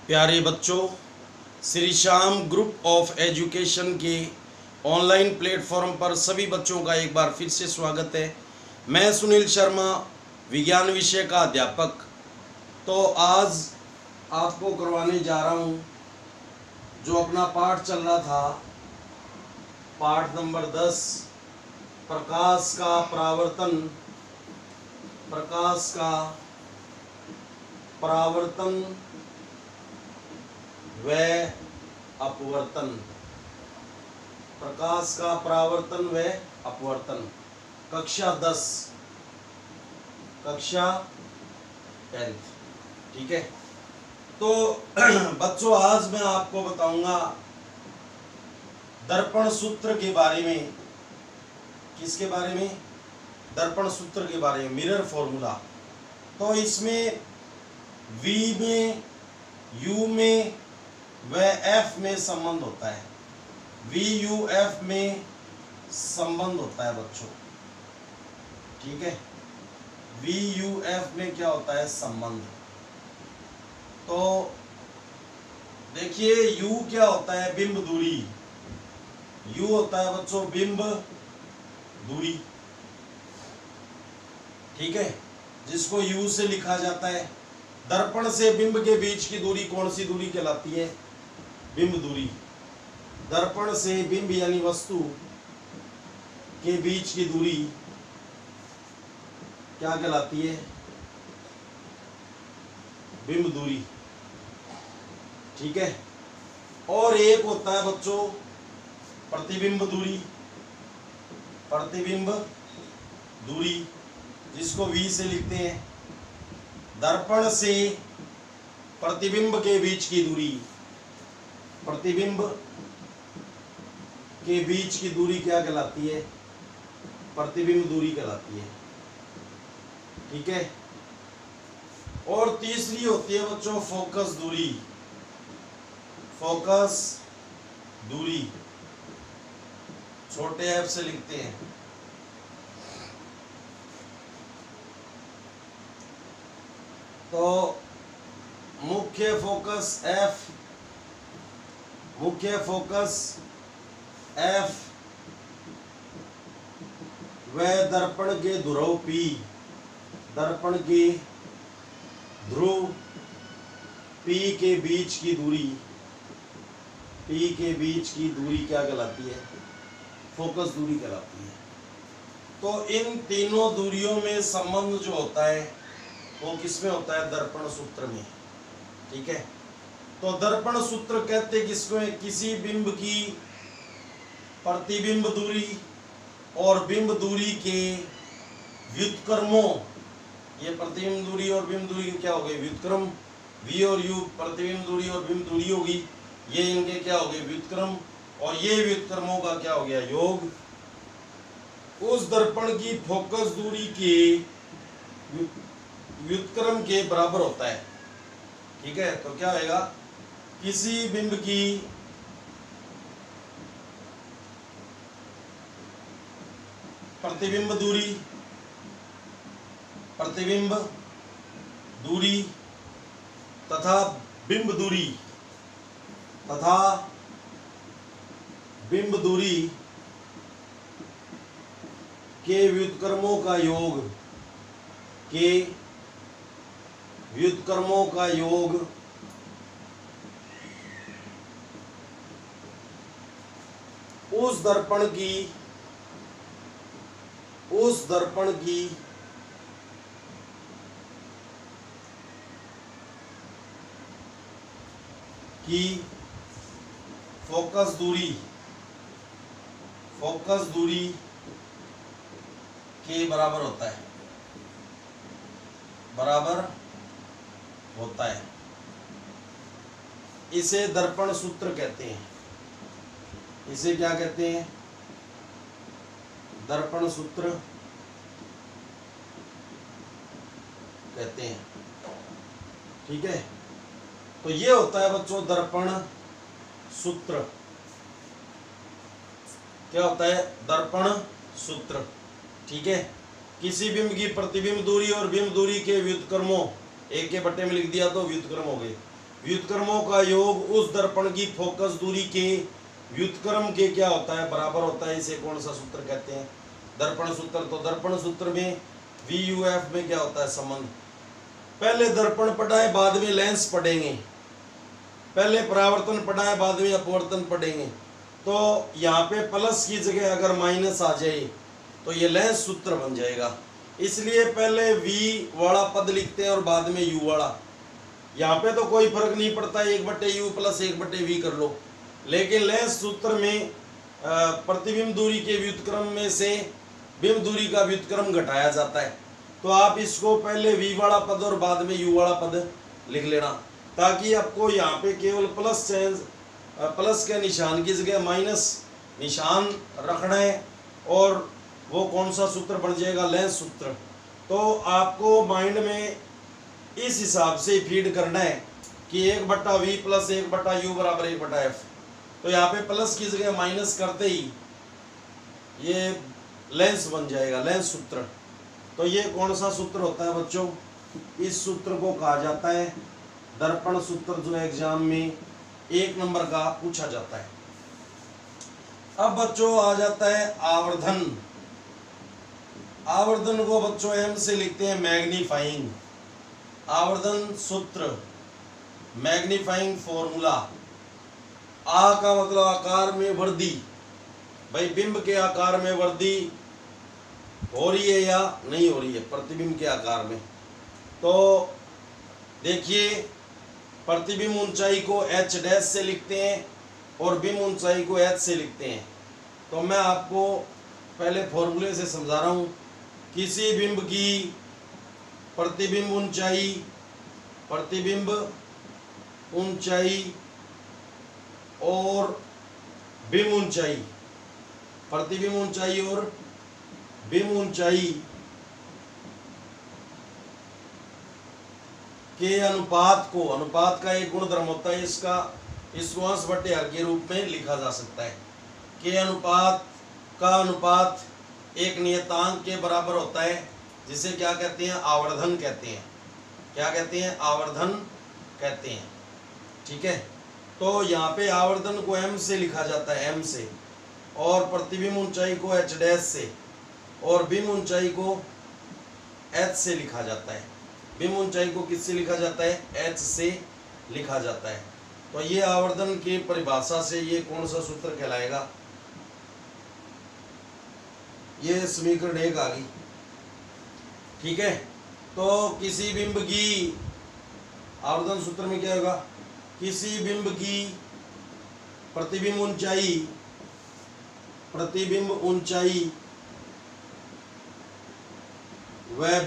प्यारे बच्चों, Shri Shyam group of education के ऑनलाइन प्लेटफॉर्म पर सभी बच्चों का एक बार फिर से स्वागत है। मैं सुनील शर्मा, विज्ञान विषय का अध्यापक। तो आज आपको करवाने जा रहा हूँ जो अपना पाठ चल रहा था, पाठ नंबर 10, प्रकाश का परावर्तन। प्रकाश का परावर्तन व अपवर्तन। प्रकाश का परावर्तन व अपवर्तन, कक्षा 10, कक्षा 10th। ठीक है। तो बच्चों, आज मैं आपको बताऊंगा दर्पण सूत्र के बारे में। किसके बारे में? दर्पण सूत्र के बारे में, मिरर फॉर्मूला। तो इसमें V में, U में व F में संबंध होता है। VUF में संबंध होता है बच्चों। ठीक है। VUF में क्या होता है? संबंध। तो देखिए, U क्या होता है? बिंब दूरी। U होता है बच्चों बिंब दूरी। ठीक है, जिसको U से लिखा जाता है। दर्पण से बिंब के बीच की दूरी कौन सी दूरी कहलाती है? बिंब दूरी। दर्पण से बिंब यानी वस्तु के बीच की दूरी क्या कहलाती है? बिंब दूरी। ठीक है। और एक होता है बच्चों प्रतिबिंब दूरी। प्रतिबिंब दूरी, जिसको V से लिखते हैं। दर्पण से प्रतिबिंब के बीच की दूरी, प्रतिबिंब के बीच की दूरी क्या कहलाती है? प्रतिबिंब दूरी कहलाती है। ठीक है। और तीसरी होती है बच्चों फोकस दूरी। फोकस दूरी छोटे F से लिखते हैं। तो मुख्य फोकस F, मुख्य फोकस F व दर्पण के ध्रुव P, दर्पण के ध्रुव P के बीच की दूरी, P के बीच की दूरी क्या कहलाती है? फोकस दूरी कहलाती है। तो इन तीनों दूरियों में संबंध जो होता है वो किसमें होता है? दर्पण सूत्र में। ठीक है। तो दर्पण सूत्र कहते किसको है? किसी बिंब की प्रतिबिंब दूरी और बिंब दूरी के व्युत्क्रमों, ये प्रतिबिंब दूरी और बिंब दूरी क्या हो गए? व्युत्क्रम। V और U प्रतिबिंब दूरी और बिंब दूरी होगी, ये इनके क्या हो गए? व्युत्क्रम। और ये व्युत्क्रमों का क्या हो गया? योग। उस दर्पण की फोकस दूरी के व्युत्क्रम के बराबर होता है। ठीक है। तो क्या होगा? किसी बिंब की प्रतिबिंब दूरी, प्रतिबिंब दूरी तथा बिंब दूरी, तथा बिंब दूरी के व्युत्क्रमों का योग, के व्युत्क्रमों का योग उस दर्पण की फोकस दूरी के बराबर होता है, बराबर होता है। इसे दर्पण सूत्र कहते हैं। इसे क्या कहते हैं? दर्पण सूत्र कहते हैं। ठीक है। तो ये होता है बच्चों दर्पण सूत्र। क्या होता है? दर्पण सूत्र। ठीक है। किसी बिंब की प्रतिबिंब दूरी और बिंब दूरी के व्युत्क्रमों, एक के बट्टे में लिख दिया तो व्युत्क्रम हो गए। व्युत्क्रमों का योग उस दर्पण की फोकस दूरी के व्युत्क्रम के क्या होता है, बराबर होता है। इसे कौन सा सूत्र कहते हैं, दर्पण सूत्र। तो दर्पण सूत्र में VUF में क्या होता है, संबंध। पहले दर्पण पढ़ा है, बाद में लेंस पढ़ेंगे। पहले परावर्तन पढ़ा है, बाद में अपवर्तन पढ़ेंगे। तो यहाँ पे प्लस की जगह अगर माइनस आ जाए तो ये लेंस सूत्र बन जाएगा। इसलिए पहले V वाला पद लिखते हैं और बाद में U वाला। यहाँ पे तो कोई फर्क नहीं पड़ता, 1/U प्लस 1/V कर लो। लेकिन लेंस सूत्र में प्रतिबिंब दूरी के व्युत्क्रम में से बिंब दूरी का व्युत्क्रम घटाया जाता है। तो आप इसको पहले V वाला पद और बाद में U वाला पद लिख लेना, ताकि आपको यहाँ पे केवल प्लस चेंज, प्लस के निशान की जगह माइनस निशान रखना है। और वो कौन सा सूत्र बन जाएगा, लेंस सूत्र। तो आपको माइंड में इस हिसाब से फीड करना है कि 1/V प्लस 1/U बराबर 1/F। तो यहाँ पे प्लस की जगह माइनस करते ही ये लेंस बन जाएगा, लेंस सूत्र। तो ये कौन सा सूत्र होता है बच्चों, इस सूत्र को कहा जाता है दर्पण सूत्र, जो एग्जाम में 1 नंबर का पूछा जाता है। अब बच्चों आ जाता है आवर्धन। आवर्धन को बच्चों M से लिखते हैं मैग्नीफाइंग। आवर्धन सूत्र, मैग्नीफाइंग फॉर्मूला। आ का मतलब आकार में वृद्धि। भाई बिंब के आकार में वृद्धि हो रही है या नहीं हो रही है, प्रतिबिंब के आकार में। तो देखिए, प्रतिबिंब ऊंचाई को H डैश से लिखते हैं और बिंब ऊंचाई को H से लिखते हैं। तो मैं आपको पहले फॉर्मूले से समझा रहा हूँ। किसी बिंब की प्रतिबिंब ऊंचाई और बिंब ऊंचाई, प्रतिबिंब ऊंचाई और बिंब ऊंचाई के अनुपात को, अनुपात का एक गुणधर्म होता है, इसको अंश बटे हर के रूप में लिखा जा सकता है। के अनुपात का अनुपात एक नियतांक के बराबर होता है, जिसे क्या कहते हैं, आवर्धन कहते हैं। क्या कहते हैं, आवर्धन कहते हैं। ठीक है। तो यहाँ पे आवर्धन को M से लिखा जाता है, M से, और प्रतिबिंब ऊंचाई को H डैश से, और बिंब ऊंचाई को H से लिखा जाता है। बिंब ऊंचाई को किससे लिखा जाता है, H से लिखा जाता है। तो ये आवर्धन की परिभाषा से ये कौन सा सूत्र कहलाएगा, ये समीकरण 1 आ गई। ठीक है। तो किसी बिंब की आवर्धन सूत्र में क्या होगा, किसी बिंब की प्रतिबिंब ऊंचाई व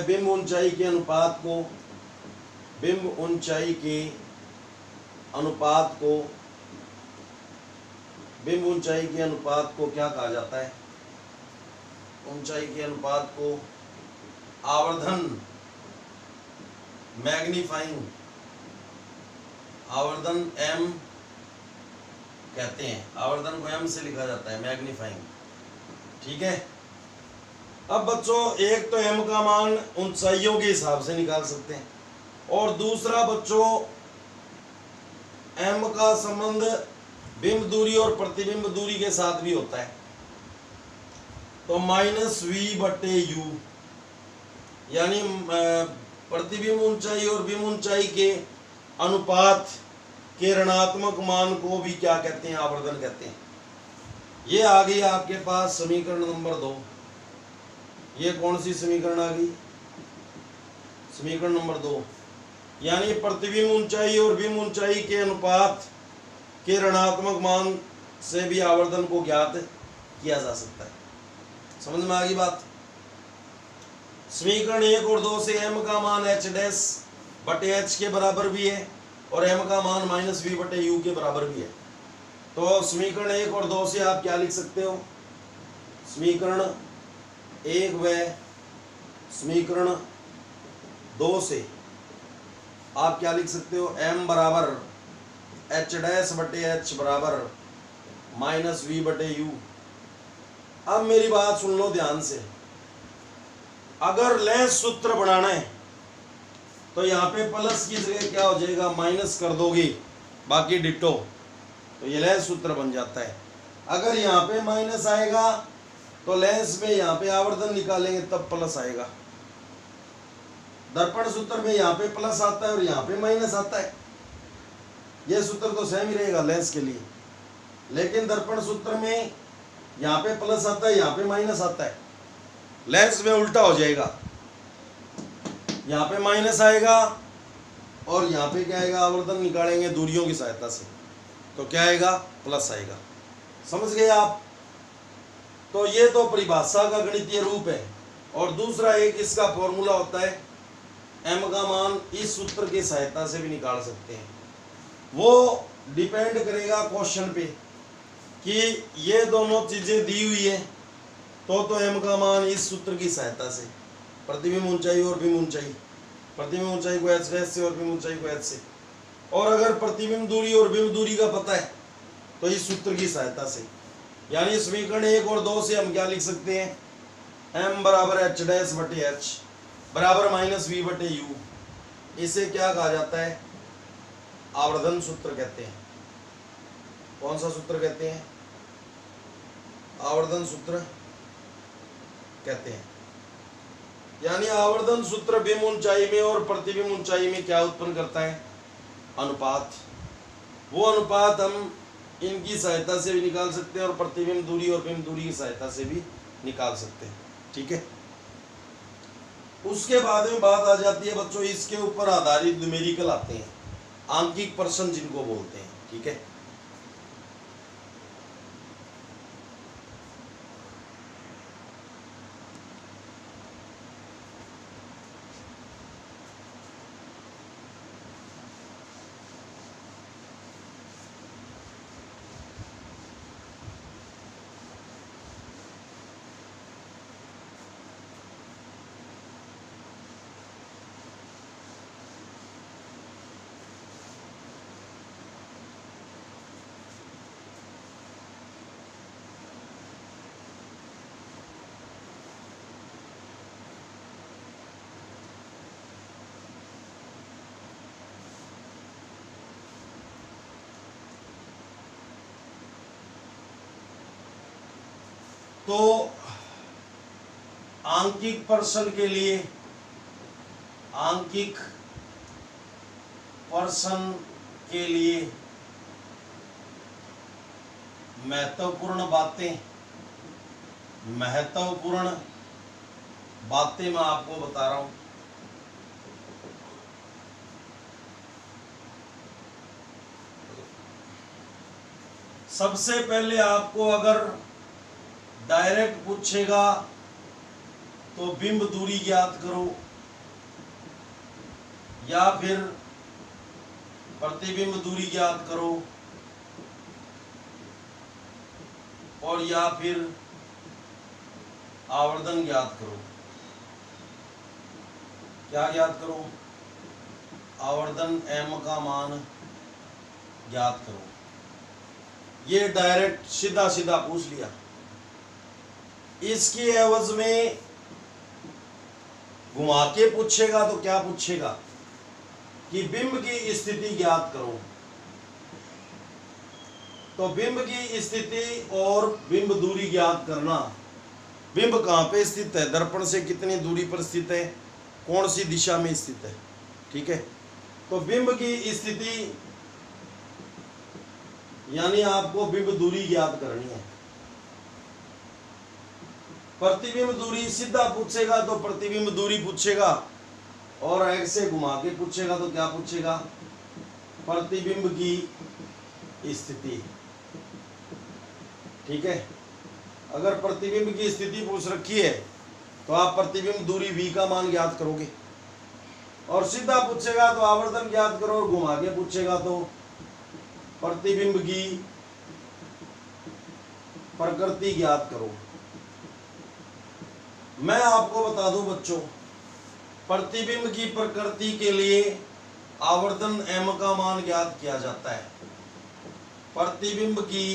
बिंब ऊंचाई के अनुपात को, बिंब ऊंचाई के अनुपात को, बिंब ऊंचाई के अनुपात को क्या कहा जाता है, ऊंचाई के अनुपात को आवर्धन, मैग्नीफाइंग, आवर्धन M कहते हैं। आवर्धन को M से लिखा जाता है, मैग्नीफाइंग। ठीक है। अब बच्चों, एक तो M का मान ऊंचाइयों के हिसाब से निकाल सकते हैं, और दूसरा बच्चों M का संबंध बिंब दूरी और प्रतिबिंब दूरी के साथ भी होता है। तो -V/U, यानी प्रतिबिंब ऊंचाई और बिंब ऊंचाई के अनुपात के ऋणात्मक मान को भी क्या कहते हैं, आवर्धन कहते हैं। ये आ गई आपके पास समीकरण नंबर 2। ये कौन सी समीकरण आ गई, समीकरण नंबर 2। यानी प्रतिबिंब ऊंचाई और बिंब ऊंचाई के अनुपात के ऋणात्मक मान से भी आवर्धन को ज्ञात किया जा सकता है। समझ में आ गई बात। समीकरण 1 और 2 से M का मान H' के बराबर भी है और M का मान -V/U के बराबर भी है। तो समीकरण 1 और 2 से आप क्या लिख सकते हो, समीकरण 1 व समीकरण 2 से आप क्या लिख सकते हो, M बराबर H' बराबर -V/U। अब मेरी बात सुन लो ध्यान से। अगर लेंस सूत्र बनाना है, तो यहाँ पे प्लस की जगह क्या हो जाएगा, माइनस कर दोगे, बाकी डिटो, तो ये लेंस सूत्र बन जाता है। अगर यहाँ पे माइनस आएगा तो लेंस में यहाँ पे आवर्धन निकालेंगे तब प्लस आएगा। दर्पण सूत्र में यहाँ पे प्लस आता है और यहाँ पे माइनस आता है, ये सूत्र तो सेम ही रहेगा लेंस के लिए। लेकिन दर्पण सूत्र में यहाँ पे प्लस आता है, यहाँ पे माइनस आता है, लेंस में उल्टा हो जाएगा, यहाँ पे माइनस आएगा और यहाँ पे क्या आएगा, आवर्धन निकालेंगे दूरियों की सहायता से, तो क्या आएगा, प्लस आएगा। समझ गए आप? तो ये तो परिभाषा का गणितीय रूप है। और दूसरा एक इसका फॉर्मूला होता है, m का मान इस सूत्र की सहायता से भी निकाल सकते हैं। वो डिपेंड करेगा क्वेश्चन पे कि ये दोनों चीजें दी हुई है तो m का मान इस सूत्र की सहायता से, प्रतिबिंब ऊंचाई और बिंब ऊंचाई, प्रतिबिंब ऊंचाई को h से और बिंब ऊंचाई को h से, और अगर प्रतिबिंब दूरी और बिंब दूरी का पता है तो इस सूत्र की सहायता से, यानी समीकरण 1 और 2 से हम क्या लिख सकते हैं, m बराबर h डैश बटे h बराबर माइनस v बटे u। इसे क्या कहा जाता है, आवर्धन सूत्र कहते हैं। कौन सा सूत्र कहते हैं, आवर्धन सूत्र कहते हैं। यानी आवर्धन सूत्र बिंब ऊंचाई में और प्रतिबिंब ऊंचाई में क्या उत्पन्न करता है, अनुपात। वो अनुपात हम इनकी सहायता से भी निकाल सकते हैं और प्रतिबिंब दूरी और बिंब दूरी की सहायता से भी निकाल सकते हैं। ठीक है, उसके बाद में बात आ जाती है बच्चों, इसके ऊपर आधारित न्यूमेरिकल आते हैं, आंकिक प्रश्न जिनको बोलते हैं। ठीक है, तो आंकिक प्रश्न के लिए, आंकिक प्रश्न के लिए महत्वपूर्ण बातें मैं आपको बता रहा हूं। सबसे पहले आपको अगर डायरेक्ट पूछेगा तो बिंब दूरी ज्ञात करो, या फिर प्रतिबिंब दूरी ज्ञात करो, और या फिर आवर्धन ज्ञात करो। क्या ज्ञात करो, आवर्धन m का मान ज्ञात करो। ये डायरेक्ट सीधा सीधा पूछ लिया। इसके एवज में घुमा के पूछेगा तो क्या पूछेगा कि बिंब की स्थिति ज्ञात करो। तो बिंब की स्थिति और बिंब दूरी ज्ञात करना, बिंब कहाँ पे स्थित है, दर्पण से कितनी दूरी पर स्थित है, कौन सी दिशा में स्थित है। ठीक है, तो बिंब की स्थिति यानी आपको बिंब दूरी ज्ञात करनी है। प्रतिबिंब दूरी सीधा पूछेगा तो प्रतिबिंब दूरी पूछेगा, और ऐसे घुमा के पूछेगा तो क्या पूछेगा, प्रतिबिंब की स्थिति। ठीक है, अगर प्रतिबिंब की स्थिति पूछ रखी है तो आप प्रतिबिंब दूरी v का मान ज्ञात करोगे, और सीधा पूछेगा तो आवर्धन ज्ञात करो, और घुमा के पूछेगा तो प्रतिबिंब की प्रकृति ज्ञात करो। मैं आपको बता दूं बच्चों, प्रतिबिंब की प्रकृति के लिए आवर्धन m का मान ज्ञात किया जाता है। प्रतिबिंब की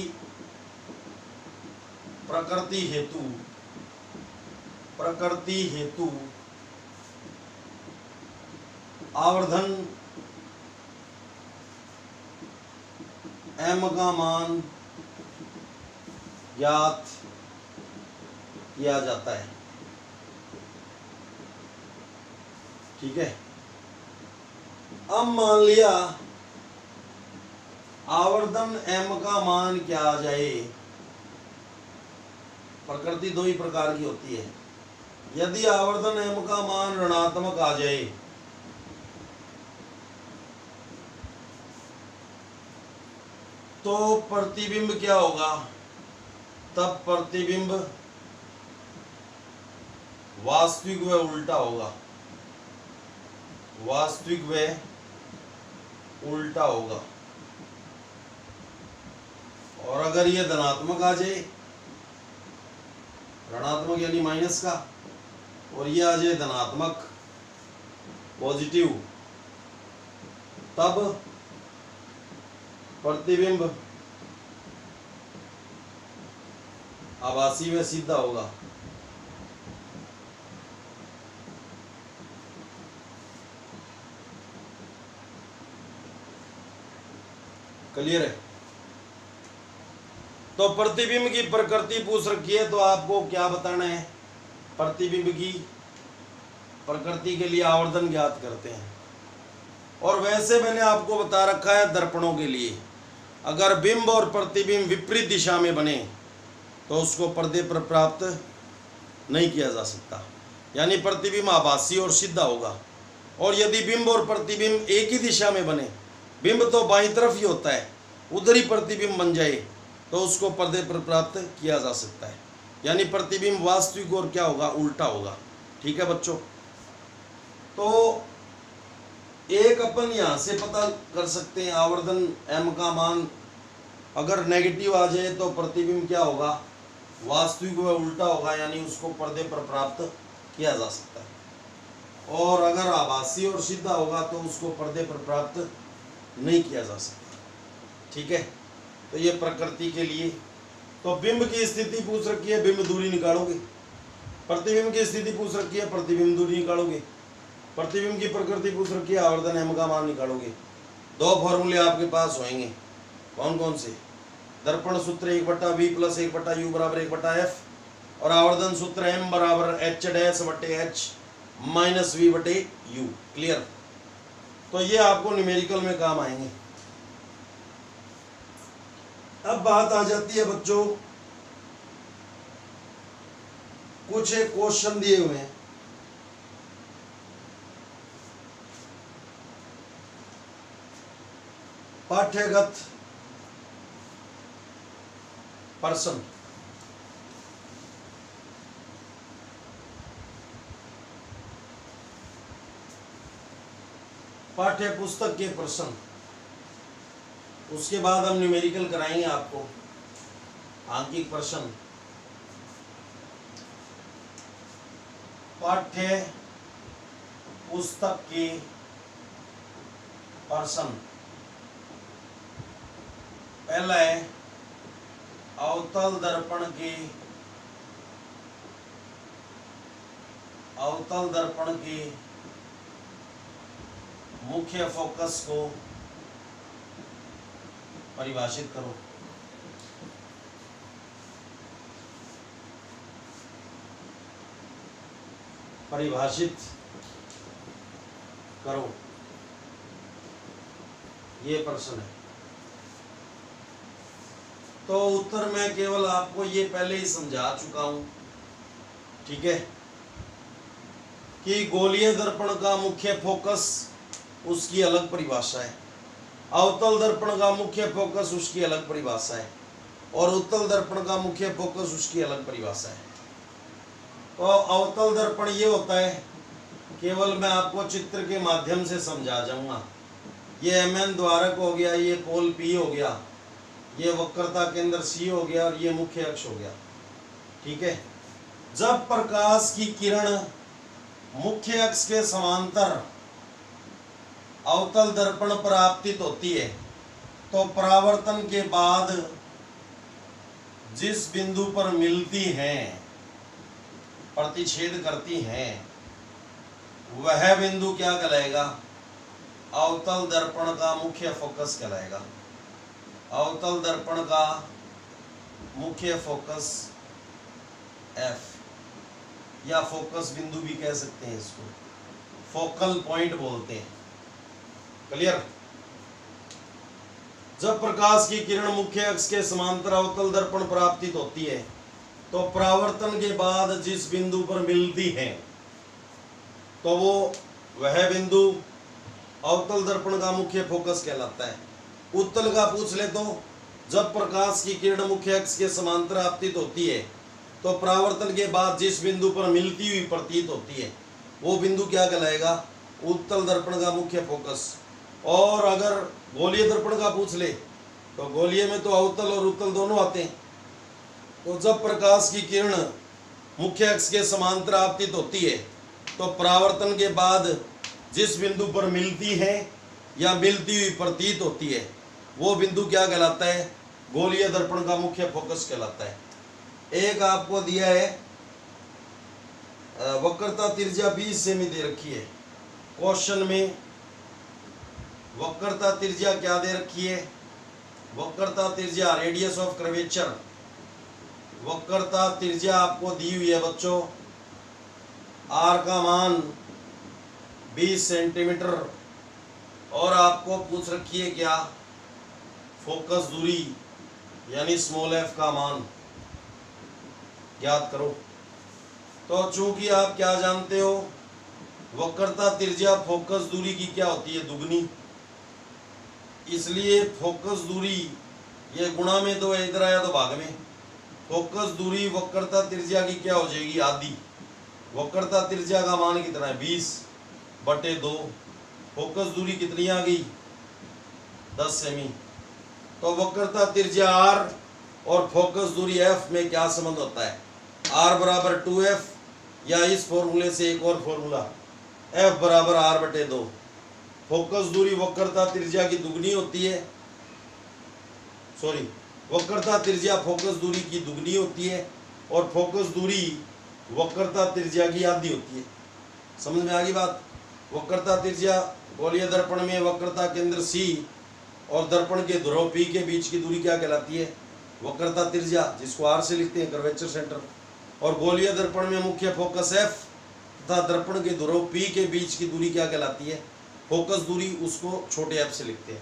प्रकृति आवर्धन m का मान ज्ञात किया जाता है। ठीक है, अब मान लिया आवर्धन m का मान क्या आ जाए। प्रकृति दो ही प्रकार की होती है। यदि आवर्धन m का मान ऋणात्मक आ जाए तो प्रतिबिंब क्या होगा, तब प्रतिबिंब वास्तविक व उल्टा होगा, वास्तविक व उल्टा होगा। और अगर ये धनात्मक आ जाए, ऋणात्मक यानी माइनस का, और ये आ जाए धनात्मक पॉजिटिव, तब प्रतिबिंब आभासी व सीधा होगा। क्लियर है? तो प्रतिबिंब की प्रकृति पूछ रखी है, तो आपको क्या बताना है, प्रतिबिंब की प्रकृति के लिए आवर्धन ज्ञात करते हैं। और वैसे मैंने आपको बता रखा है दर्पणों के लिए, अगर बिंब और प्रतिबिंब विपरीत दिशा में बने तो उसको पर्दे पर प्राप्त नहीं किया जा सकता, यानी प्रतिबिंब आभासी और सीधा होगा। और यदि बिंब और प्रतिबिंब एक ही दिशा में बने, बिंब तो बाईं तरफ ही होता है, उधर ही प्रतिबिंब बन जाए तो उसको पर्दे पर प्राप्त किया जा सकता है, यानी प्रतिबिंब वास्तविक और क्या होगा, उल्टा होगा। ठीक है बच्चों, तो एक अपन यहाँ से पता कर सकते हैं, आवर्धन m का मान अगर नेगेटिव आ जाए तो प्रतिबिंब क्या होगा, वास्तविक व उल्टा होगा, यानी उसको पर्दे पर प्राप्त किया जा सकता है। और अगर आभासी और सीधा होगा तो उसको पर्दे पर प्राप्त नहीं किया जा सकता। ठीक है, तो ये प्रकृति के लिए। तो बिंब की स्थिति पूछ रखी है, बिंब दूरी निकालोगे। प्रतिबिंब की स्थिति पूछ रखी है, प्रतिबिंब दूरी निकालोगे। प्रतिबिंब की प्रकृति पूछ रखी है, आवर्धन m का मान निकालोगे। दो फॉर्मूले आपके पास होंगे, कौन कौन से, दर्पण सूत्र 1/v + 1/u = 1/f, और आवर्धन सूत्र m = h' - v/u। क्लियर? तो ये आपको न्यूमेरिकल में काम आएंगे। अब बात आ जाती है बच्चों, कुछ एक क्वेश्चन दिए हुए हैं, पाठ्यगत प्रश्न। पाठ्य पुस्तक के प्रश्न, उसके बाद हम न्यूमेरिकल कराएंगे आपको, आंकिक प्रश्न। पाठ्य पुस्तक के प्रश्न। पहला है अवतल दर्पण के मुख्य फोकस को परिभाषित करो। परिभाषित करो, ये प्रश्न है। तो उत्तर मैं केवल आपको ये पहले ही समझा चुका हूं। ठीक है, कि गोलीय दर्पण का मुख्य फोकस उसकी अलग परिभाषा है, अवतल दर्पण का मुख्य फोकस उसकी अलग परिभाषा है, और उत्तल दर्पण का मुख्य फोकस उसकी अलग परिभाषा है। तो अवतल दर्पण ये होता है, केवल मैं आपको चित्र के माध्यम से समझा जाऊंगा। ये mn द्वारक हो गया, ये पोल P हो गया, ये वक्रता केंद्र C हो गया, और ये मुख्य अक्ष हो गया। ठीक है, जब प्रकाश की किरण मुख्य अक्ष के समांतर अवतल दर्पण पर आपतित होती है, तो परावर्तन के बाद जिस बिंदु पर मिलती हैं, प्रतिच्छेद करती हैं, वह बिंदु क्या कहलाएगा, अवतल दर्पण का मुख्य फोकस कहलाएगा। अवतल दर्पण का मुख्य फोकस F, या फोकस बिंदु भी कह सकते हैं इसको, फोकल पॉइंट बोलते हैं। क्लियर? जब प्रकाश की किरण मुख्य अक्ष के समांतर अवतल दर्पण पर आपतित होती है तो परावर्तन के बाद जिस बिंदु पर मिलती है तो वह बिंदु अवतल दर्पण का मुख्य फोकस कहलाता है। उत्तल का पूछ ले तो जब प्रकाश की किरण मुख्य अक्ष के समांतर आपतित होती है तो परावर्तन के बाद जिस बिंदु पर मिलती हुई प्रतीत होती है वो बिंदु क्या कहलाएगा? उत्तल दर्पण का मुख्य फोकस। और अगर गोलीय दर्पण का पूछ ले तो गोलीय में तो अवतल और उत्तल दोनों आते हैं। तो जब प्रकाश की किरण मुख्य अक्ष के समांतर आपतित होती है तो परावर्तन के बाद जिस बिंदु पर मिलती है या मिलती हुई प्रतीत होती है वो बिंदु क्या कहलाता है? गोलीय दर्पण का मुख्य फोकस कहलाता है। एक आपको दिया है वक्रता त्रिज्या 20 सेमी दे रखी है। क्वेश्चन में वक्रता त्रिज्या क्या दे रखी है? वक्रता त्रिज्या, रेडियस ऑफ कर्वेचर, वक्रता त्रिज्या आपको दी हुई है बच्चों। आर का मान 20 सेंटीमीटर और आपको पूछ रखी है क्या? फोकस दूरी यानी स्मॉल f का मान ज्ञात करो। तो चूंकि आप क्या जानते हो, वक्रता त्रिज्या फोकस दूरी की क्या होती है? दुगनी। इसलिए फोकस दूरी ये गुणा में तो इधर आया तो भाग में, फोकस दूरी वक्रता त्रिज्या की क्या हो जाएगी? आधी। वक्रता त्रिज्या का मान कितना है? 20/2। फोकस दूरी कितनी आ गई? 10 सेमी। तो वक्रता त्रिज्या r और फोकस दूरी f में क्या संबंध होता है? r बराबर 2f, या इस फॉर्मूले से एक और फॉर्मूला f बराबर r/2। फोकस दूरी वक्रता त्रिज्या की दुगनी होती है, सॉरी, वक्रता त्रिज्या फोकस दूरी की दुगनी होती है और फोकस दूरी वक्रता त्रिज्या की आधी होती है। समझ में आ गई बात? वक्रता त्रिज्या गोलीय दर्पण में वक्रता केंद्र C और दर्पण के ध्रुव P के बीच की दूरी क्या कहलाती है? वक्रता त्रिज्या, जिसको R से लिखते हैं, कर्वेचर सेंटर। और गोलीय दर्पण में मुख्य फोकस F तथा दर्पण के ध्रुव P के बीच की दूरी क्या कहलाती है? फोकस दूरी, उसको छोटे f से लिखते हैं।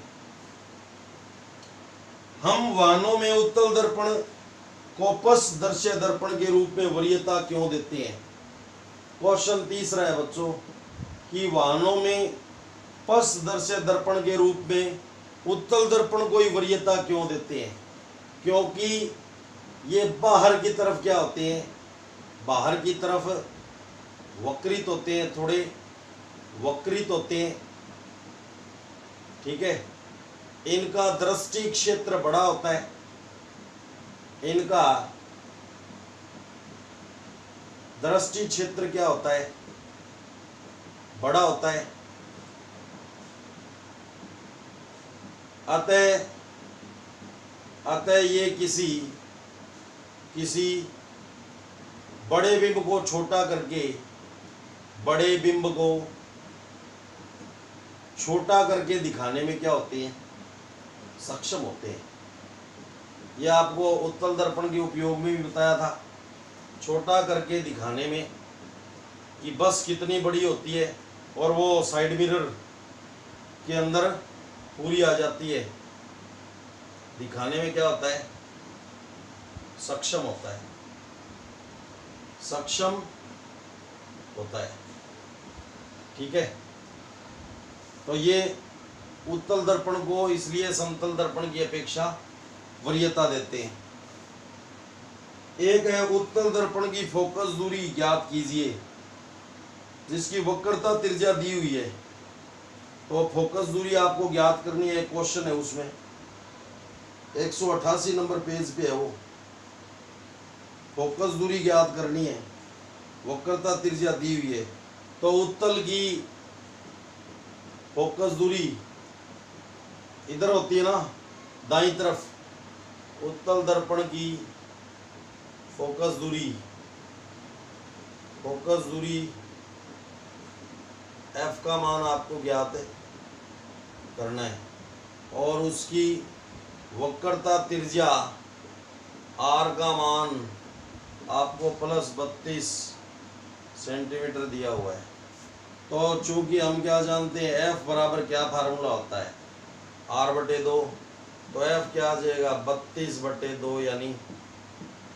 हम वाहनों में उत्तल दर्पण को पश्चदर्शी दर्पण के रूप में वरीयता क्यों देते हैं? क्वेश्चन तीसरा है बच्चों कि वाहनों में पश्चदर्शी दर्पण के रूप में उत्तल दर्पण को ही वरीयता क्यों देते हैं? क्योंकि ये बाहर की तरफ क्या होते हैं? बाहर की तरफ वक्रित होते हैं, थोड़े वक्रित होते हैं, ठीक है। इनका दृष्टि क्षेत्र बड़ा होता है, इनका दृष्टि क्षेत्र क्या होता है? बड़ा होता है। अतः ये किसी बड़े बिंब को छोटा करके, बड़े बिंब को छोटा करके दिखाने में क्या होते हैं? सक्षम होते हैं। यह आपको उत्तल दर्पण के उपयोग में भी बताया था, छोटा करके दिखाने में कि बस कितनी बड़ी होती है और वो साइड मिरर के अंदर पूरी आ जाती है, दिखाने में क्या होता है? सक्षम होता है, सक्षम होता है, ठीक है। तो ये उत्तल दर्पण को इसलिए समतल दर्पण की अपेक्षा वरीयता देते हैं। एक है उत्तल दर्पण की फोकस दूरी ज्ञात कीजिए, जिसकी वक्रता त्रिज्या दी हुई है। तो फोकस दूरी आपको ज्ञात करनी है, क्वेश्चन है उसमें 188 नंबर पेज पे है वो। फोकस दूरी ज्ञात करनी है, वक्रता त्रिज्या दी हुई है। तो उत्तल की फोकस दूरी इधर होती है ना, दाईं तरफ। उत्तल दर्पण की फोकस दूरी f का मान आपको ज्ञात है, करना है और उसकी वक्रता त्रिज्या आर का मान आपको +32 सेंटीमीटर दिया हुआ है। तो चूंकि हम क्या जानते हैं, एफ बराबर क्या फार्मूला होता है, r/2, तो एफ क्या आ जाएगा 32/2, यानी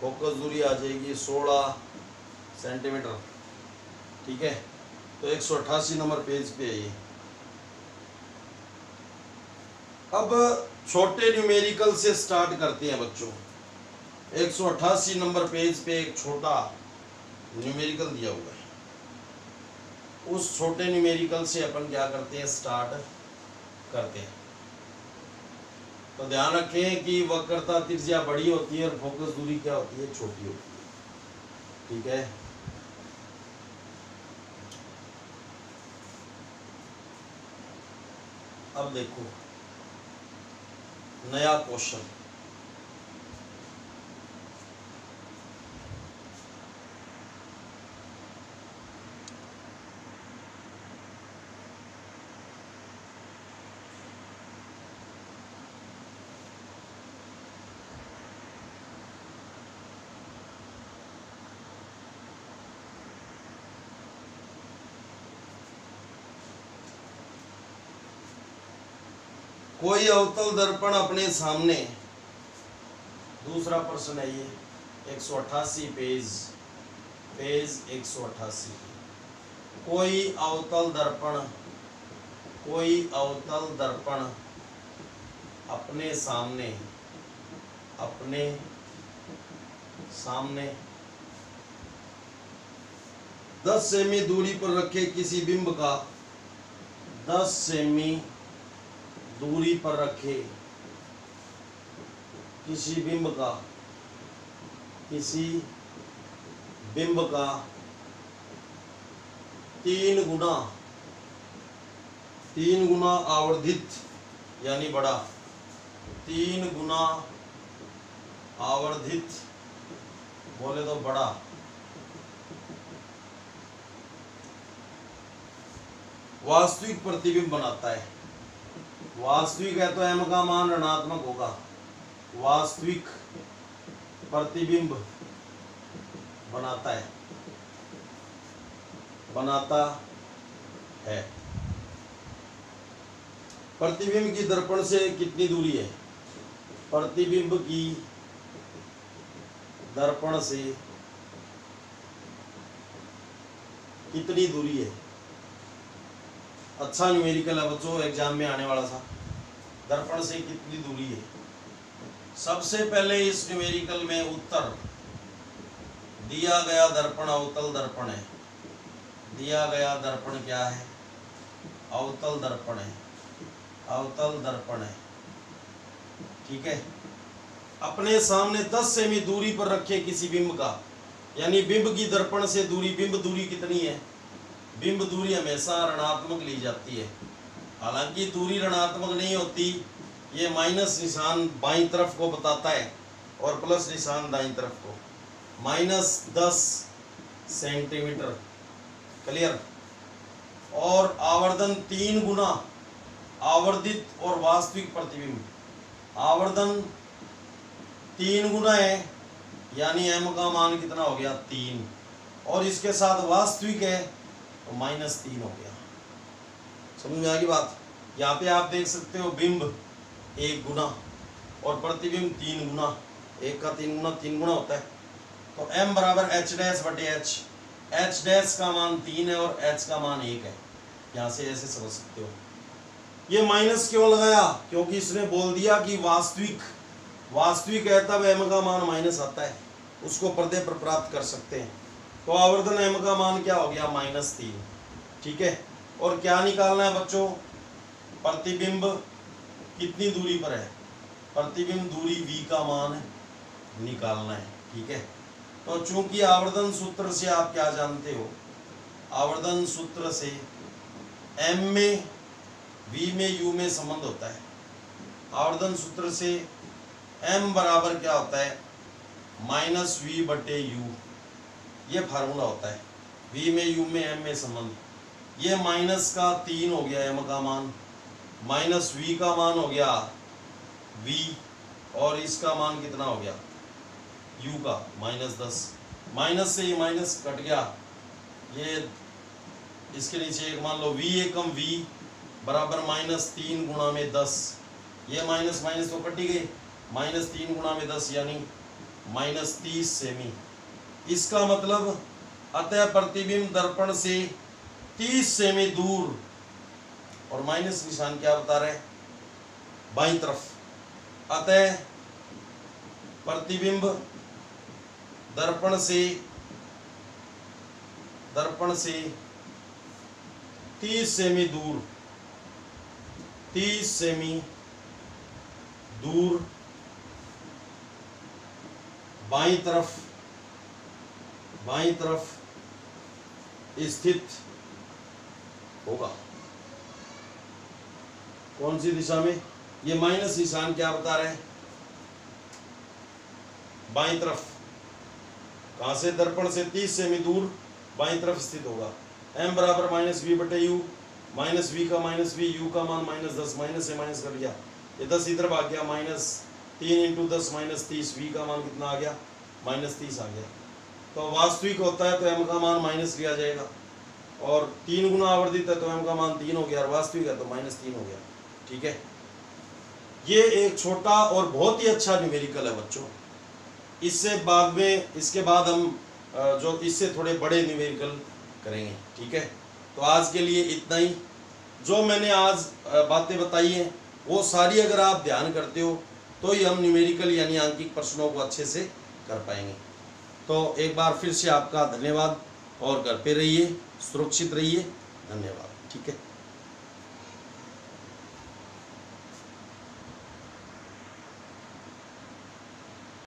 फोकस दूरी आ जाएगी 16 सेंटीमीटर। ठीक है, तो 188 नंबर पेज पे है ये। अब छोटे न्यूमेरिकल से स्टार्ट करते हैं बच्चों। 188 नंबर पेज पे एक छोटा न्यूमेरिकल दिया हुआ है, उस छोटे न्यूमेरिकल से अपन क्या करते हैं, स्टार्ट करते हैं। तो ध्यान रखें कि वक्रता त्रिज्या बड़ी होती है और फोकस दूरी क्या होती है, छोटी होती है। ठीक है, अब देखो नया क्वेश्चन। कोई अवतल दर्पण अपने सामने, दूसरा प्रश्न है ये 188 पेज 188। कोई अवतल दर्पण अपने सामने 10 सेमी दूरी पर रखे किसी बिंब का 10 सेमी दूरी पर रखे किसी बिंब का 3 गुना आवर्धित यानी बड़ा, 3 गुना आवर्धित बोले तो बड़ा वास्तविक प्रतिबिंब बनाता है। वास्तविक है तो m का मान ऋणात्मक होगा। वास्तविक प्रतिबिंब बनाता है। प्रतिबिंब की दर्पण से कितनी दूरी है? प्रतिबिंब की दर्पण से कितनी दूरी है? अच्छा न्यूमेरिकल है बच्चों, एग्जाम में आने वाला था। दर्पण से कितनी दूरी है? सबसे पहले इस न्यूमेरिकल में उत्तर दिया गया दर्पण अवतल दर्पण है। दिया गया दर्पण क्या है? अवतल दर्पण है। अवतल दर्पण है। ठीक है, अपने सामने 10 सेमी दूरी पर रखे किसी बिंब का, यानी बिंब की दर्पण से दूरी, बिंब दूरी कितनी है? बिंब दूरी हमेशा ऋणात्मक ली जाती है। हालांकि दूरी ऋणात्मक नहीं होती, ये माइनस निशान बाईं तरफ को बताता है और प्लस निशान दाईं तरफ को। -10 सेंटीमीटर, क्लियर। और आवर्धन 3 गुना आवर्धित और वास्तविक प्रतिबिंब, आवर्धन 3 गुना है, यानी m का मान कितना हो गया? 3, और इसके साथ वास्तविक है तो -3 हो गया। समझ में आ गई बात? यहाँ पे आप देख सकते हो बिंब 1 गुना और प्रतिबिंब 3 गुना। 1 का 3 गुना होता है, तो m बराबर h'/h। h' का मान 3 है और h का मान 1 है। यहाँ से ऐसे समझ सकते हो। ये माइनस क्यों लगाया? क्योंकि इसने बोल दिया कि वास्तविक है, तब m का मान माइनस आता है, उसको पर्दे पर प्राप्त कर सकते हैं। तो आवर्धन m का मान क्या हो गया? -3। ठीक है, और क्या निकालना है बच्चों? प्रतिबिंब कितनी दूरी पर है? प्रतिबिंब दूरी v का मान निकालना है। ठीक है, तो चूंकि आवर्धन सूत्र से आप क्या जानते हो? आवर्धन सूत्र से m में v में u में संबंध होता है। आवर्धन सूत्र से m बराबर क्या होता है? -v/u, ये फार्मूला होता है। v में u में m में संबंध, ये -3 हो गया m का मान, माइनस v का मान हो गया v, और इसका मान कितना हो गया u का -10। माइनस से ये माइनस कट गया, ये इसके नीचे एक मान लो v एकम v बराबर -3 गुणा में 10, ये माइनस माइनस तो कट ही गई, -3 गुणा में 10 यानी -30 सेमी। इसका मतलब अतः प्रतिबिंब दर्पण से 30 सेमी दूर, और माइनस निशान क्या बता रहे हैं, बाईं तरफ। अतः प्रतिबिंब दर्पण से 30 सेमी दूर, 30 सेमी दूर बाईं तरफ स्थित होगा। कौन सी दिशा में, ये माइनस निशान क्या बता रहे हैं, बाईं तरफ। कहां से, दर्पण से 30 सेमी दूर बाईं तरफ स्थित होगा। m बराबर -v बटे u, माइनस v का -v, u का मान -10, माइनस से माइनस कर दिया, ये 10 इधर भाग गया, -3 × 10 -30, v का मान कितना आ गया, -30 आ गया। तो वास्तविक होता है तो m का मान माइनस लिया जाएगा, और 3 गुना आवर्धित है तो m का मान 3 हो गया, और वास्तविक है तो -3 हो गया। ठीक है, ये एक छोटा और बहुत ही अच्छा न्यूमेरिकल है बच्चों। इससे बाद में, इसके बाद हम जो इससे थोड़े बड़े न्यूमेरिकल करेंगे। ठीक है, तो आज के लिए इतना ही। जो मैंने आज बातें बताई हैं वो सारी अगर आप ध्यान करते हो तो ही हम न्यूमेरिकल यानी आंकिक प्रश्नों को अच्छे से कर पाएंगे। तो एक बार फिर से आपका धन्यवाद, और घर पे रहिए, सुरक्षित रहिए, धन्यवाद। ठीक है।